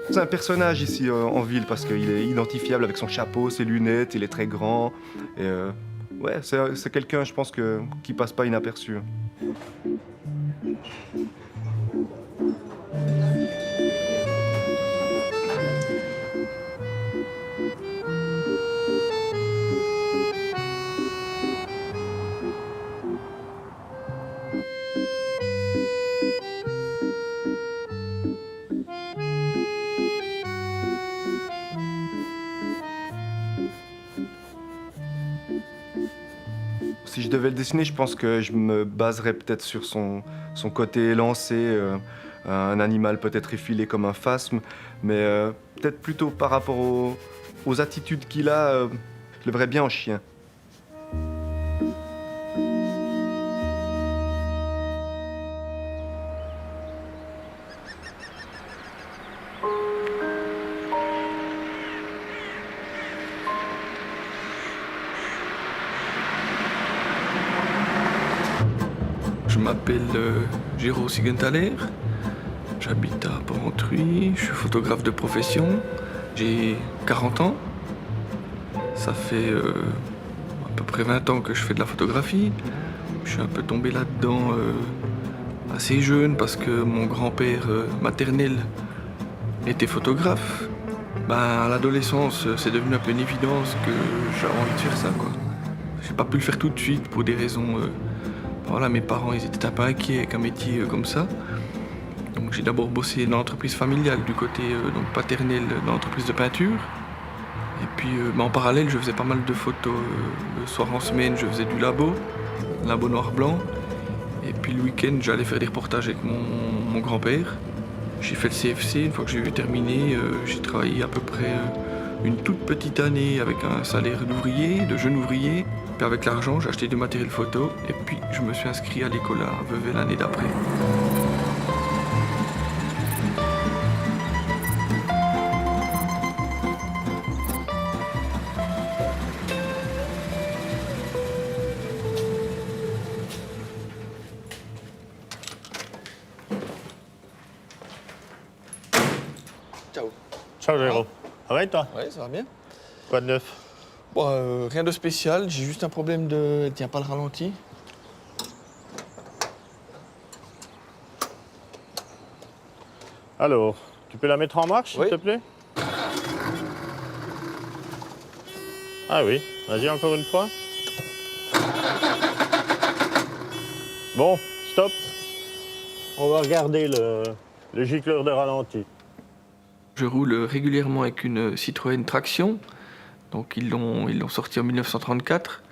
C'est un personnage ici en ville parce qu'il est identifiable avec son chapeau, ses lunettes, il est très grand. Et ouais, c'est quelqu'un, je pense, qui passe pas inaperçu. Si je devais le dessiner, je pense que je me baserais peut-être sur son côté élancé, un animal peut-être effilé comme un phasme, mais peut-être plutôt par rapport aux attitudes qu'il a, je le verrais bien en chien. Je m'appelle Géraud Sigenthaler, j'habite à Porrentruy, je suis photographe de profession, j'ai 40 ans. Ça fait à peu près 20 ans que je fais de la photographie. Je suis un peu tombé là-dedans assez jeune parce que mon grand-père maternel était photographe. À l'adolescence, c'est devenu un peu une évidence que j'avais envie de faire ça, quoi. J'ai pas pu le faire tout de suite pour des raisons... Voilà, mes parents, ils étaient un peu inquiets avec un métier comme ça. Donc j'ai d'abord bossé dans l'entreprise familiale du côté donc paternel dans l'entreprise de peinture. Et puis en parallèle, je faisais pas mal de photos. Le soir en semaine, je faisais du labo noir-blanc. Et puis le week-end, j'allais faire des reportages avec mon grand-père. J'ai fait le CFC, une fois que j'ai eu terminé, j'ai travaillé à peu près une toute petite année avec un salaire d'ouvrier, de jeune ouvrier. Puis avec l'argent, j'ai acheté du matériel photo et puis je me suis inscrit à l'école à Vevey l'année d'après. Ciao. Ciao Géraud. Ça va et toi? Ouais, ça va bien. Quoi de neuf? Bon, rien de spécial, j'ai juste un problème de... Elle tient pas le ralenti. Alors, tu peux la mettre en marche, Oui. s'il te plaît? Ah oui, vas-y encore une fois. Bon, stop. On va regarder le gicleur de ralenti. Je roule régulièrement avec une Citroën Traction. Donc ils l'ont sorti en 1934.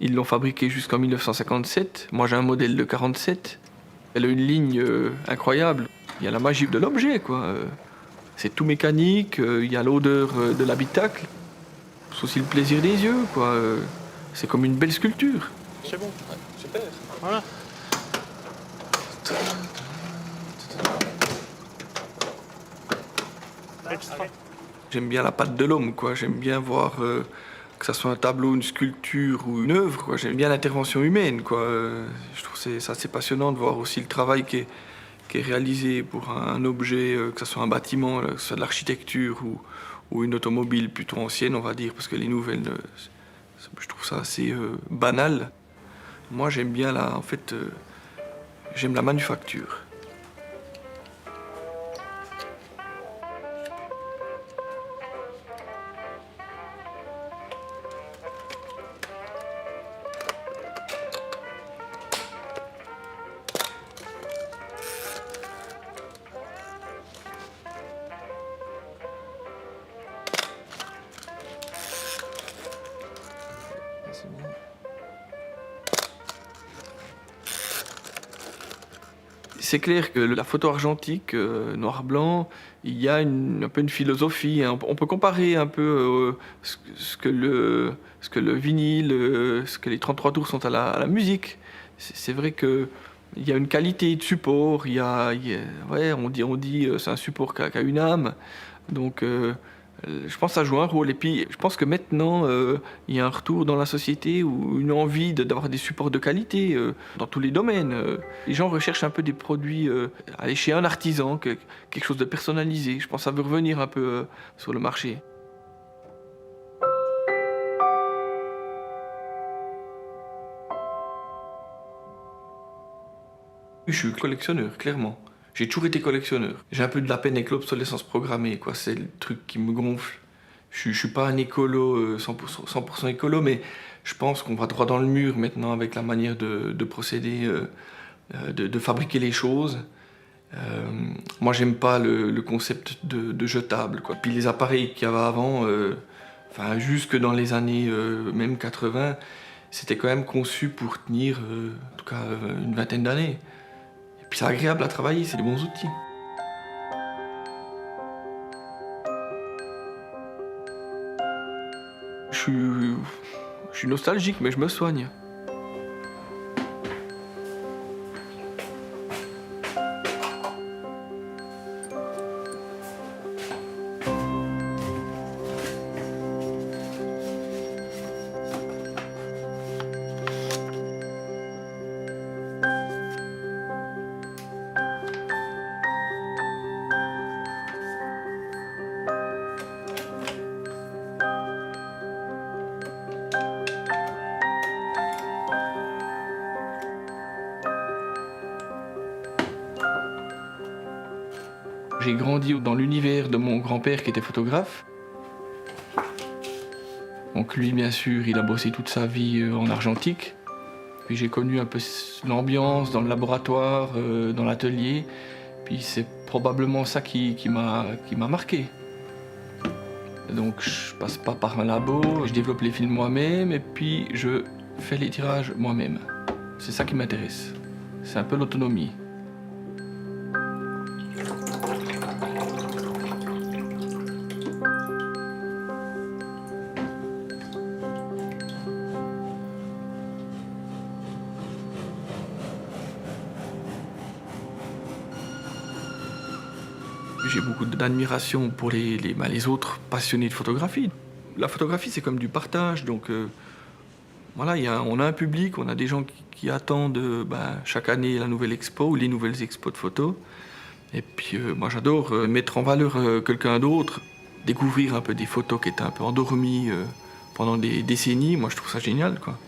Ils l'ont fabriqué jusqu'en 1957. Moi j'ai un modèle de 47. Elle a une ligne incroyable. Il y a la magie de l'objet, quoi. C'est tout mécanique, il y a l'odeur de l'habitacle. C'est aussi le plaisir des yeux, quoi. C'est comme une belle sculpture. C'est bon. Ouais, super. Voilà. Extra. J'aime bien la patte de l'homme, quoi. J'aime bien voir que ça soit un tableau, une sculpture ou une œuvre, quoi. J'aime bien l'intervention humaine, quoi. Je trouve que c'est assez passionnant de voir aussi le travail qui est réalisé pour un objet, que ce soit un bâtiment, que ce soit de l'architecture ou une automobile plutôt ancienne, on va dire, parce que les nouvelles, je trouve ça assez banal. Moi, j'aime bien j'aime la manufacture. C'est clair que la photo argentique, noir-blanc, il y a un peu une philosophie, hein. On peut comparer un peu ce que le vinyle, ce que les 33 tours sont à la musique. C'est vrai que Il y a une qualité de support, ouais, on dit c'est un support qui a une âme. Donc je pense que ça joue un rôle. Et puis je pense que maintenant, il y a un retour dans la société ou une envie d'avoir des supports de qualité dans tous les domaines. Les gens recherchent un peu des produits, aller chez un artisan, quelque chose de personnalisé. Je pense que ça veut revenir un peu sur le marché. Je suis collectionneur, clairement. J'ai toujours été collectionneur. J'ai un peu de la peine avec l'obsolescence programmée, quoi. C'est le truc qui me gonfle. Je suis pas un écolo, 100% écolo, mais je pense qu'on va droit dans le mur maintenant avec la manière de procéder, de fabriquer les choses. Moi, j'aime pas le concept de jetable, quoi. Puis les appareils qu'il y avait avant, enfin, jusque dans les années même 80, c'était quand même conçu pour tenir, en tout cas, une vingtaine d'années. Et puis c'est agréable à travailler, c'est des bons outils. Je suis nostalgique, mais je me soigne. J'ai grandi dans l'univers de mon grand-père qui était photographe. Donc lui, bien sûr, il a bossé toute sa vie en argentique. Puis j'ai connu un peu l'ambiance dans le laboratoire, dans l'atelier. Puis c'est probablement ça qui m'a marqué. Donc je passe pas par un labo, je développe les films moi-même et puis je fais les tirages moi-même. C'est ça qui m'intéresse. C'est un peu l'autonomie. J'ai beaucoup d'admiration pour les autres passionnés de photographie. La photographie, c'est comme du partage, donc voilà, on a un public, on a des gens qui attendent chaque année la nouvelle expo ou les nouvelles expos de photos. Et puis moi, j'adore mettre en valeur quelqu'un d'autre, découvrir un peu des photos qui étaient un peu endormies pendant des décennies. Moi, je trouve ça génial, quoi.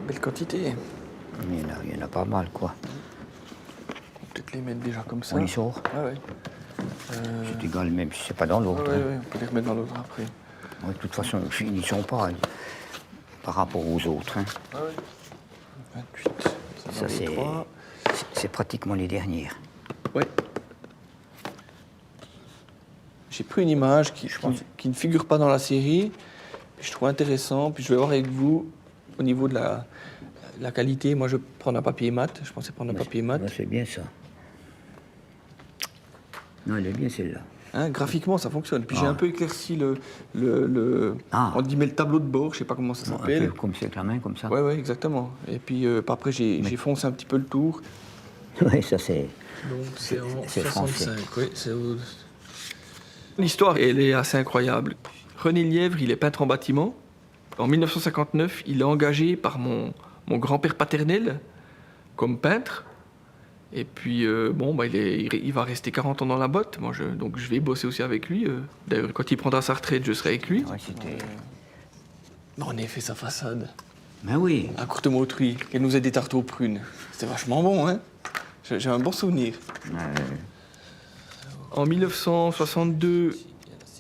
Belle quantité. Il y en a pas mal, quoi. On peut peut-être les mettre déjà comme ça. On y sort. Ah ouais. C'est égal, même si c'est pas dans l'autre. Ouais, hein. ouais, on peut les remettre dans l'autre après. Ouais, de toute façon, ils n'y sont pas par rapport aux autres. Hein. Ah ouais. 28. Ça, c'est pratiquement les dernières. Ouais. J'ai pris une image qui ne figure pas dans la série, puis je trouve intéressant, puis je vais voir avec vous au niveau de la qualité. Moi, je vais prendre un papier mat. Je pensais prendre un papier mat. Ouais, c'est bien ça. Non, elle est bien celle-là. Hein, graphiquement, ça fonctionne. Puis j'ai un peu éclairci Ah. on dit mais le tableau de bord, je sais pas comment ça Un s'appelle. peu comme c'est avec la main, comme ça. Ouais, ouais, exactement. Et puis après, j'ai foncé un petit peu le tour. Ouais, ça c'est. Donc c'est en C'est 65. Oui, L'histoire, elle est assez incroyable. René Lièvre, il est peintre en bâtiment. En 1959, il est engagé par mon grand-père paternel comme peintre. Et puis, il va rester 40 ans dans la botte. Donc je vais bosser aussi avec lui. D'ailleurs, quand il prendra sa retraite, je serai avec lui. Ouais, c'était. Non, on a fait sa façade. Ben oui. À Courtemoutruy, qu'elle nous a des tartes aux prunes. C'était vachement bon, hein. J'ai un bon souvenir. En 1962,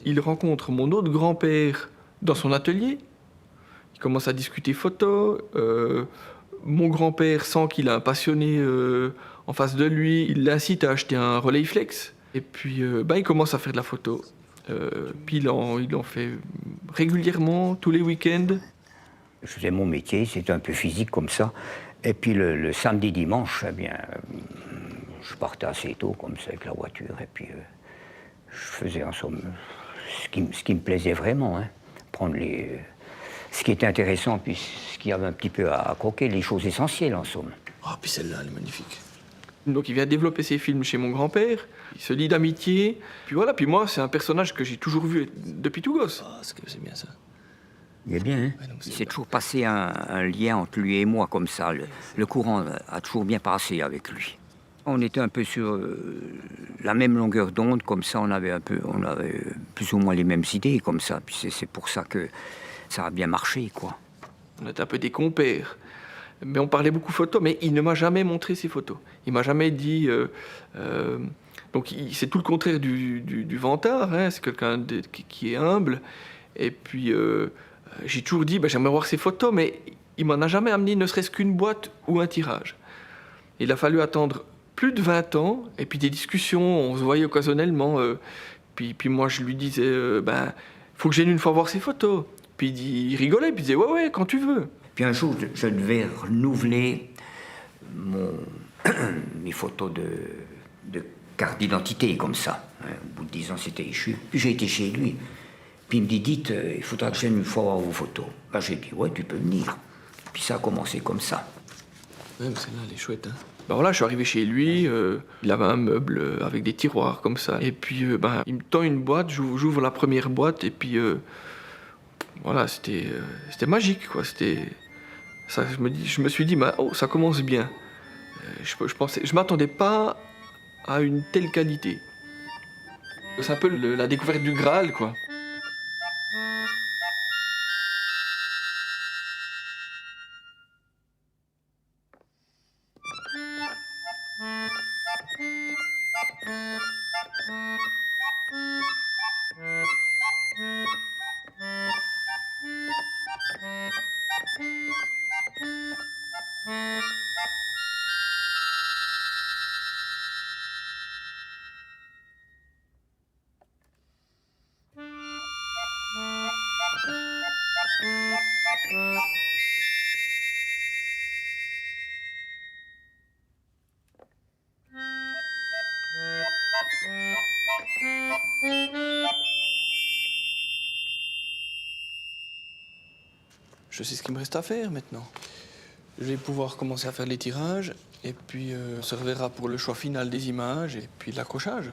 il rencontre mon autre grand-père dans son atelier. Il commence à discuter photo. Mon grand-père sent qu'il a un passionné en face de lui. Il l'incite à acheter un Rolleiflex. Et puis, il commence à faire de la photo. Puis il en fait régulièrement, tous les week-ends. Je faisais mon métier, c'était un peu physique comme ça. Et puis le samedi, dimanche, eh bien, je partais assez tôt comme ça avec la voiture. Et puis je faisais en somme ce qui me plaisait vraiment, hein. Prendre ce qui était intéressant, puis ce qu'il y avait un petit peu à croquer, les choses essentielles en somme. Ah, puis celle-là, elle est magnifique. Donc il vient développer ses films chez mon grand-père, il se lie d'amitié, puis voilà, puis moi c'est un personnage que j'ai toujours vu depuis tout gosse. Ah, c'est bien ça. Il est bien, hein. Ouais, non, Il s'est toujours passé un lien entre lui et moi comme ça. Le courant a toujours bien passé avec lui. On était un peu sur la même longueur d'onde, comme ça on avait plus ou moins les mêmes idées comme ça. Puis c'est pour ça que ça a bien marché, quoi. On était un peu des compères. Mais on parlait beaucoup photos, mais il ne m'a jamais montré ses photos. Il m'a jamais dit... donc c'est tout le contraire du vantard, hein. C'est quelqu'un qui est humble. Et puis j'ai toujours dit, j'aimerais voir ses photos, mais il m'en a jamais amené ne serait-ce qu'une boîte ou un tirage. Il a fallu attendre plus de 20 ans, et puis des discussions, on se voyait occasionnellement. Puis moi je lui disais, faut que j'aille une fois voir ses photos. Puis il rigolait, puis il disait, ouais, quand tu veux. Puis un jour, je devais renouveler mes photos de carte d'identité, comme ça. Au bout de 10 ans, c'était échu. Puis j'ai été chez lui. Puis il me dit, dites, il faudra que je vienne une fois voir vos photos. J'ai dit, ouais, tu peux venir. Puis ça a commencé comme ça. Ouais, mais celle-là, elle est chouette, hein. Voilà, je suis arrivé chez lui, il avait un meuble avec des tiroirs comme ça. Et puis, il me tend une boîte, j'ouvre la première boîte, et puis, voilà, c'était magique, quoi. Ça, je me suis dit, ça commence bien. Je m'attendais pas à une telle qualité. C'est un peu la découverte du Graal, quoi. Je sais ce qu'il me reste à faire maintenant. Je vais pouvoir commencer à faire les tirages, et puis on se reverra pour le choix final des images, et puis l'accrochage.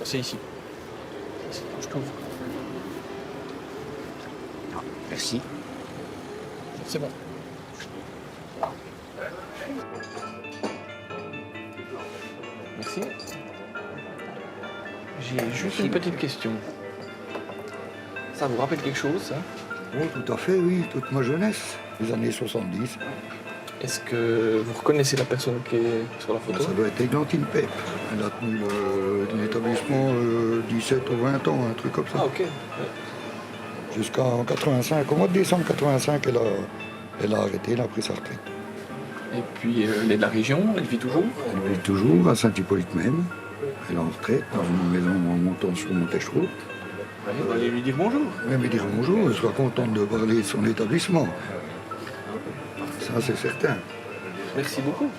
C'est ici. Je t'ouvre. Merci. C'est bon. Merci. J'ai juste une petite question. Ça vous rappelle quelque chose, ça? Oh, tout à fait, oui, toute ma jeunesse, les années 70. Est-ce que vous reconnaissez la personne qui est sur la photo? Ça doit être Églantine Pep. Elle a tenu l'établissement 17 ou 20 ans, un truc comme ça. Ah, ok. Ouais. Jusqu'en 85, au mois de décembre 85, elle a arrêté, elle a pris sa retraite. Et puis, elle est de la région, elle vit toujours? Elle vit toujours à Saint-Hippolyte même. Elle est en retraite dans une maison en montant sur Montèchereau. On va aller lui dire bonjour. Même lui dire bonjour, elle sera contente de parler de son établissement. Ça, c'est certain. Merci beaucoup.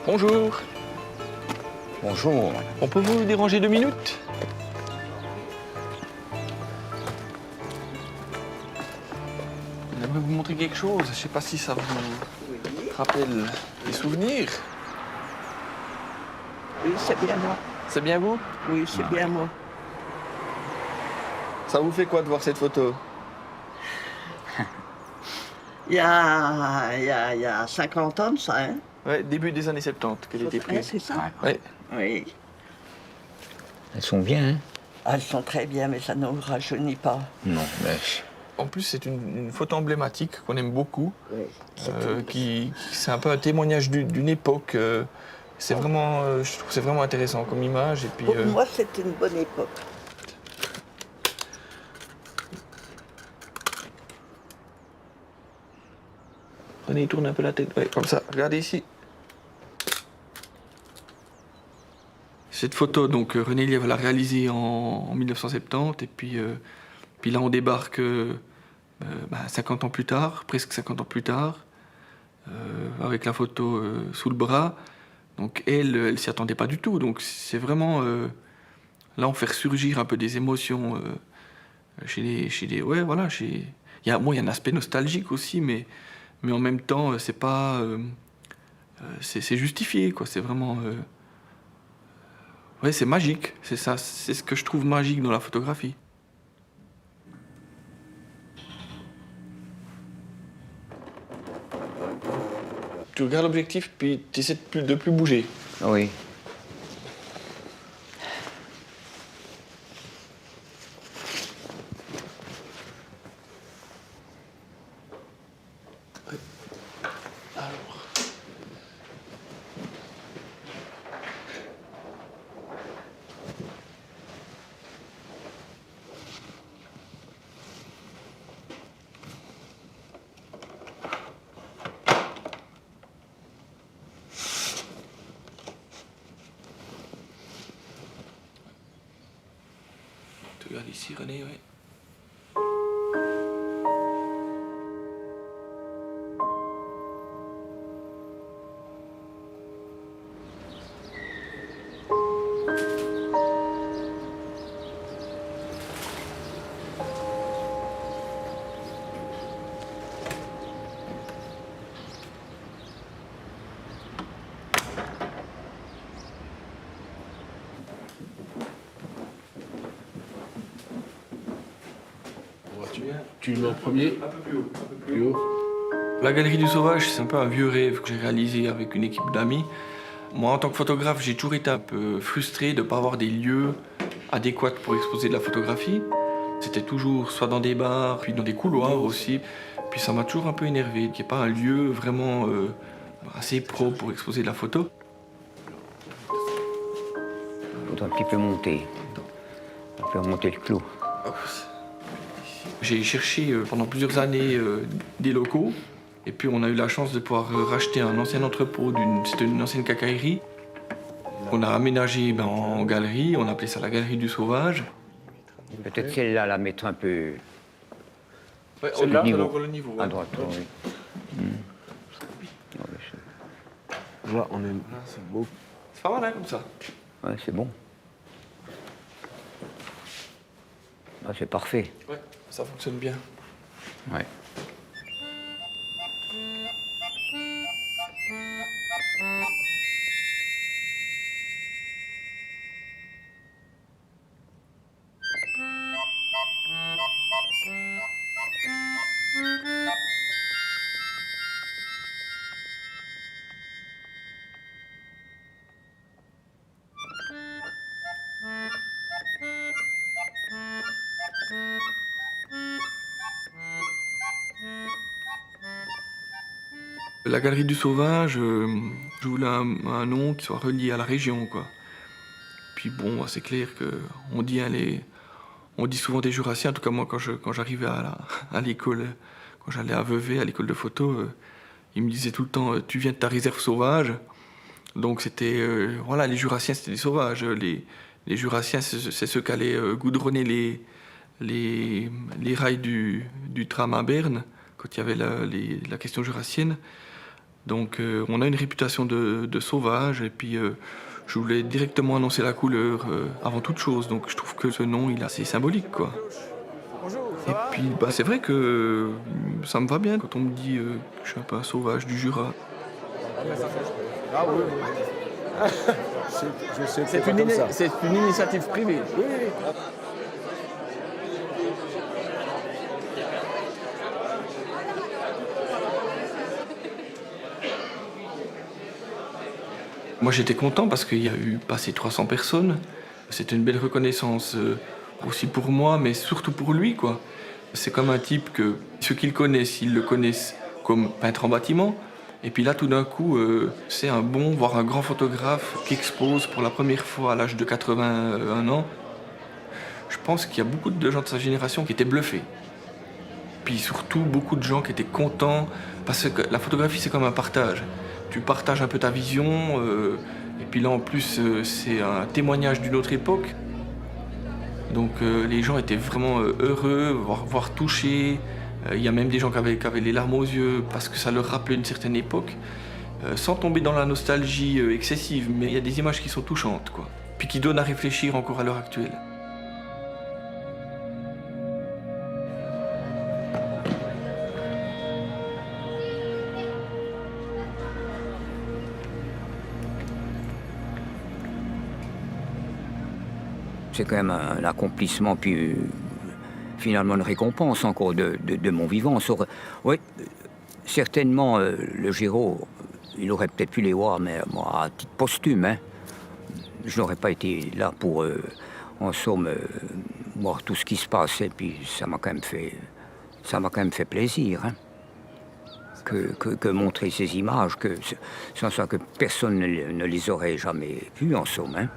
Bonjour. Bonjour. On peut vous déranger 2 minutes? J'aimerais vous montrer quelque chose. Je ne sais pas si ça vous rappelle des souvenirs. Oui, c'est bien moi. C'est bien vous? Oui, c'est bien moi. Ça vous fait quoi de voir cette photo? Il y a 50 ans de ça, hein? Ouais, début des années 70 qu'elle a été Ouais, prise. c'est ça? Ouais. Oui. Elles sont bien, hein? Elles sont très bien, mais ça ne nous rajeunit pas. Non, mais... En plus, c'est une photo emblématique qu'on aime beaucoup, Oui. c'est un peu un témoignage d'une époque. C'est vraiment, je trouve que c'est vraiment intéressant comme image. Et puis, Pour moi, c'est une bonne époque. René, il tourne un peu la tête, ouais, comme ça. Regardez ici. Cette photo, donc René Lièvre l'a réalisée en 1970, et puis là on débarque 50 ans plus tard, presque 50 ans plus tard, avec la photo sous le bras. Donc elle s'y attendait pas du tout. Donc c'est vraiment là on fait ressurgir un peu des émotions ouais voilà, il y a un aspect nostalgique aussi, mais en même temps c'est pas c'est justifié quoi. C'est vraiment ouais, c'est magique. C'est ça, c'est ce que je trouve magique dans la photographie. Tu regardes l'objectif, puis tu essaies de plus bouger. Oui. Alors. Tu regardes ici, René, oui. Tu le mets en premier? Un peu plus haut, un peu Plus haut. La Galerie du Sauvage, c'est un peu un vieux rêve que j'ai réalisé avec une équipe d'amis. Moi, en tant que photographe, j'ai toujours été un peu frustré de ne pas avoir des lieux adéquats pour exposer de la photographie. C'était toujours soit dans des bars, puis dans des couloirs aussi. Puis ça m'a toujours un peu énervé qu'il n'y ait pas un lieu vraiment assez propre pour exposer de la photo. Il faudrait un petit peu monter. On peut remonter le clou. J'ai cherché pendant plusieurs années des locaux. Et puis on a eu la chance de pouvoir racheter un ancien entrepôt, c'était une ancienne quincaillerie. On a aménagé en galerie, on appelait ça la Galerie du Sauvage. Peut-être celle-là, la mettre un peu Ouais, Celle-là, niveau. alors, Le niveau. à droite. Ouais. Oui. Ah ouais, Là, on est beau. C'est pas mal hein, comme ça. ouais, c'est bon. Ah, c'est parfait. Ouais, ça fonctionne bien. Ouais. La Galerie du Sauvage, je voulais un nom qui soit relié à la région, quoi. Puis bon, c'est clair qu'on dit, on dit souvent des Jurassiens, en tout cas moi quand j'arrivais à l'école, quand j'allais à Vevey, à l'école de photo, ils me disaient tout le temps tu viens de ta réserve sauvage. Donc c'était, voilà, les Jurassiens c'était des sauvages. Les Jurassiens c'est ceux qui allaient goudronner les rails du tram à Berne, quand il y avait la question jurassienne. Donc on a une réputation de sauvage et puis je voulais directement annoncer la couleur avant toute chose. Donc je trouve que ce nom il est assez symbolique quoi. Et puis c'est vrai que ça me va bien quand on me dit que je suis un peu un sauvage du Jura. Ah oui. C'est une initiative privée. Oui. Moi j'étais content parce qu'il y a eu passé 300 personnes. C'était une belle reconnaissance aussi pour moi, mais surtout pour lui, quoi. C'est comme un type que ceux qui le connaissent, ils le connaissent comme peintre en bâtiment. Et puis là, tout d'un coup, c'est un bon, voire un grand photographe qui expose pour la première fois à l'âge de 81 ans. Je pense qu'il y a beaucoup de gens de sa génération qui étaient bluffés. Puis surtout, beaucoup de gens qui étaient contents, parce que la photographie, c'est comme un partage. Tu partages un peu ta vision, et puis là, en plus, c'est un témoignage d'une autre époque. Donc les gens étaient vraiment heureux, voire touchés. Il y a même des gens qui avaient les larmes aux yeux parce que ça leur rappelait une certaine époque, sans tomber dans la nostalgie excessive, mais il y a des images qui sont touchantes, quoi. Puis qui donnent à réfléchir encore à l'heure actuelle. C'est quand même un accomplissement, puis finalement une récompense encore de mon vivant. Oui, certainement, le Giraud, il aurait peut-être pu les voir, mais moi, à titre posthume, hein, je n'aurais pas été là pour, en somme, voir tout ce qui se passait, puis ça m'a quand même fait plaisir. Hein, que montrer ces images, sans ça que personne ne les aurait jamais vues, en somme. Hein.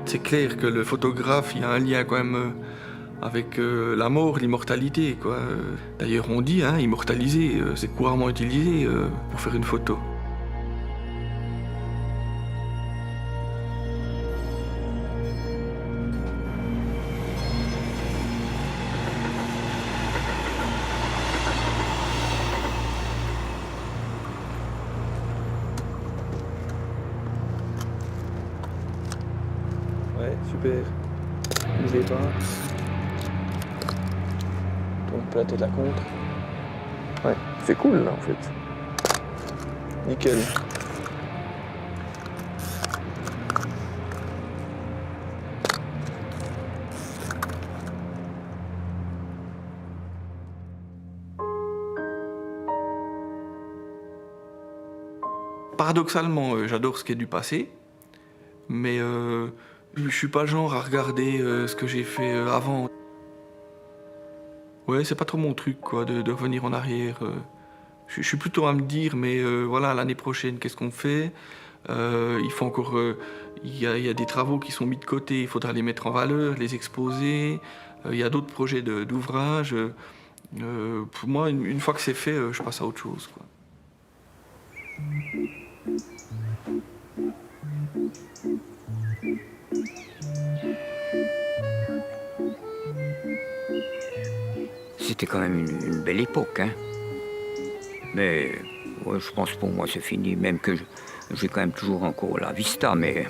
C'est clair que le photographe, il y a un lien quand même avec la mort, l'immortalité, quoi. D'ailleurs, on dit, hein, immortaliser, c'est couramment utilisé pour faire une photo. Ouais, super. N'oubliez pas. Ton plat et la contre. Ouais, c'est cool là en fait. Nickel. Paradoxalement, j'adore ce qui est du passé, mais je suis pas le genre à regarder ce que j'ai fait avant. Ouais, c'est pas trop mon truc, quoi, de revenir en arrière. Je suis plutôt à me dire, mais voilà, l'année prochaine, qu'est-ce qu'on fait? Il faut encore, il y a des travaux qui sont mis de côté, il faudra les mettre en valeur, les exposer. Il y a d'autres projets d'ouvrages. Pour moi, une fois que c'est fait, je passe à autre chose, quoi. C'était quand même une belle époque, hein. Mais ouais, je pense pour moi c'est fini, même que j'ai quand même toujours encore la vista, mais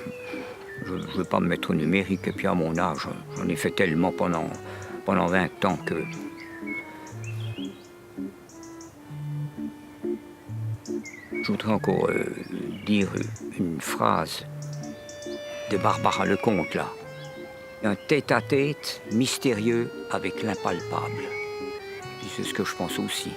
je ne veux pas me mettre au numérique. Et puis à mon âge, j'en ai fait tellement pendant 20 ans que... Je voudrais encore dire une phrase de Barbara Lecomte, là. Un tête-à-tête mystérieux avec l'impalpable. C'est ce que je pense aussi.